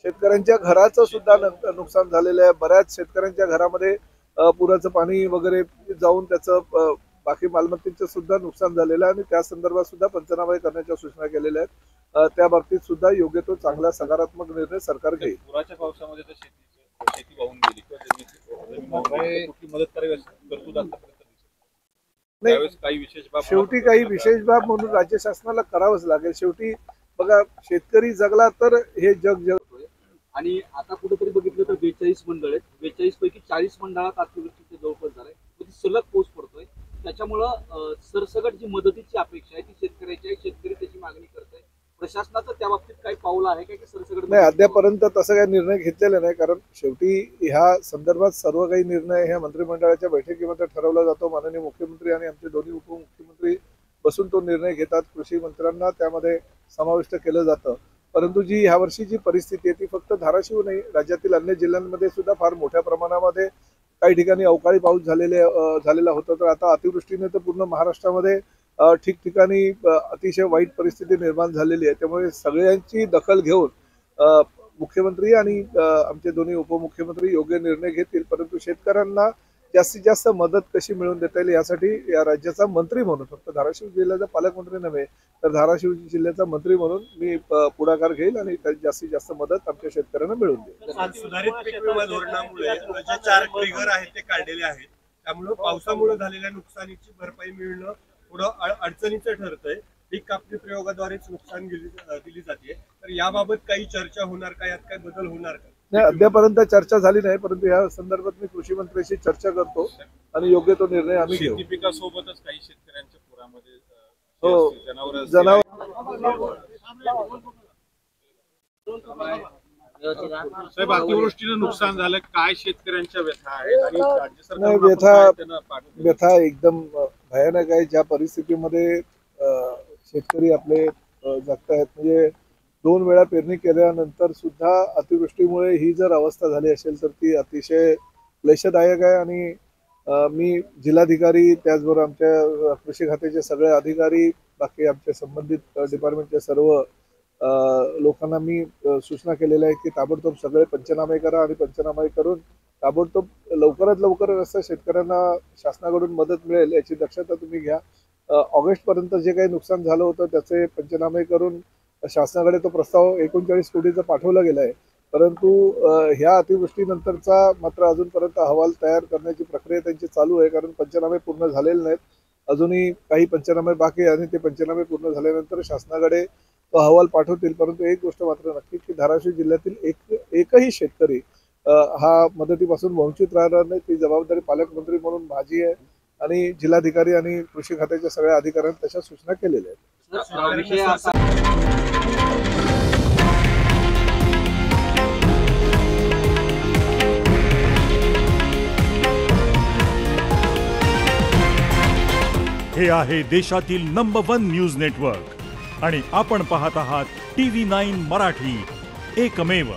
शेतकऱ्यांच्या घराचं सुद्धा नुकसान झालेलं आहे। बऱ्याच शेतकऱ्यांच्या घरामध्ये पुराचं पाणी वगैरे जाऊन त्याचं बाकी मालमत्तेचं सुद्धा नुकसान झालेलं आहे आणि त्या संदर्भात सुद्धा पंचनामे करण्याच्या सूचना केलेल्या आहेत। त्या बाबतीत सुद्धा योग्य तो चांगला सकारात्मक निर्णय सरकार घेईल। पुराच्या पावसामध्ये तर शेती वाहून गेली कुठली मदत करावी तरतूद काही विशेष बाब शेवटी काही विशेष बाब म्हणून राज्य शासनाला करावंच लागेल। शेवटी बघा शेतकरी जगला तर हे जग जगतोय। आणि आता कुठेतरी बघितलं तर 42 मंडळ आहेत, 42 पैकी 40 मंडळात अतिवृष्टीचे जवळपास झालाय, सलग पाऊस पडतोय। त्याच्यामुळं सरसकट जी मदतीची अपेक्षा आहे ती शेतकऱ्याची आहे, शेतकरी त्याची मागणी करताय। प्रशासनाचं त्या बाबतीत काही पाऊल आहे का की सरसकट? नाही, अद्यापर्यंत तसं काही निर्णय घेतलेला नाही, कारण शेवटी ह्या संदर्भात सर्व काही निर्णय ह्या मंत्रिमंडळाच्या बैठकीमध्ये ठरवला जातो। माननीय मुख्यमंत्री आणि आमचे दोन्ही उपमुख्यमंत्री बसून तो निर्णय घेतात। कृषी मंत्र्यांना त्यामध्ये समाविष्ट केलं जातं। परंतु जी ह्या वर्षीची परिस्थिती आहे ती फक्त धाराशिव नाही, राज्यातील अन्य जिल्ह्यांमध्ये सुद्धा फार मोठ्या प्रमाणामध्ये काही ठिकाणी अवकाळी पाऊस झालेला होता। तर आता अतिवृष्टीने तर पूर्ण महाराष्ट्रामध्ये ठिकठिकाणी अतिशय वाईट परिस्थिती निर्माण झालेली आहे। त्यामुळे सगळ्यांची दखल घेऊन मुख्यमंत्री आणि आमचे दोन्ही उपमुख्यमंत्री योग्य निर्णय घेतील। परंतु शेतकऱ्यांना जास्तीत जास्त मदत कशी मिळवून देता येईल यासाठी या राज्याचा मंत्री म्हणून, फक्त धाराशिव जिल्ह्याचा पालकमंत्री नव्हे तर धाराशिव जिल्ह्याचा मंत्री म्हणून मी पुढाकार घेईल आणि जास्तीत जास्त मदत आमच्या शेतकऱ्यांना मिळवून देईल। सुधारित पीक विमा धोरणामुळे जे 4 ट्रिगर आहेत ते काढलेले आहेत, त्यामुळे पावसामुळे झालेल्या नुकसानीची भरपाई मिळणं थोडं अडचणीचं ठरतंय। पीक कापणी प्रयोगाद्वारेच नुकसान दिली जाते, तर याबाबत काही चर्चा होणार का, यात काही बदल होणार का? नाही, अद्यापर्यंत चर्चा झाली नाही, परंतु या संदर्भात मी कृषी मंत्र्यांशी चर्चा करतो आणि योग्य तो निर्णय आम्ही घेऊ। शेती पिकासोबतच काही शेतकऱ्यांच्या पुरामध्ये जनावर साहेब अतिवृष्टीनं नुकसान झालं, काय शेतकऱ्यांच्या व्यथा आहेत आणि राज्य सरकार व्यथा एकदम भयानक आहे। ज्या परिस्थितीमध्ये शेतकरी आपले जगतायत, म्हणजे 2 वेळा पेरणी केल्यानंतर सुद्धा अतिवृष्टीमुळे ही जर अवस्था झाली असेल तर ती अतिशय क्लेशदायक आहे। आणि मी जिल्हाधिकारी त्याचबरोबर आमच्या कृषी खात्याचे सगळे अधिकारी, बाकी आमच्या संबंधित डिपार्टमेंटच्या सर्व लोकांना मी सूचना केलेल्या आहेत की ताबडतोब सगळे पंचनामे करा आणि पंचनामे करून ताबडतोब लवकरात लवकर असं शेतकऱ्यांना शासनाकडून मदत मिळेल याची दक्षता तुम्ही घ्या। ऑगस्टपर्यंत जे काही नुकसान झालं होतं त्याचे पंचनामे करून शासनाकडे तो प्रस्ताव 39 कोटीचा पाठवला गेला आहे। परंतु ह्या अतिवृष्टीनंतरचा मात्र अजूनपर्यंत अहवाल तयार करण्याची प्रक्रिया त्यांची चालू आहे, कारण पंचनामे पूर्ण झालेले नाहीत, अजूनही काही पंचनामे बाकी आहे आणि ते पंचनामे पूर्ण झाल्यानंतर शासनाकडे तो अहवाल पाठवतील। परंतु एक गोष्ट मात्र नक्की की धाराशिव जिल्ह्यातील एकही शेतकरी हा मदतीपासून वंचित राहणार नाही। ती जबाबदारी पालकमंत्री म्हणून माझी आहे आणि जिल्हाधिकारी आणि कृषी खात्याच्या सगळ्या अधिकाऱ्यांनी तशा सूचना केलेल्या आहेत। हे आहे देशातील नंबर 1 न्यूज नेटवर्क आणि आपण पाहत आहात TV9 मराठी, एकमेव।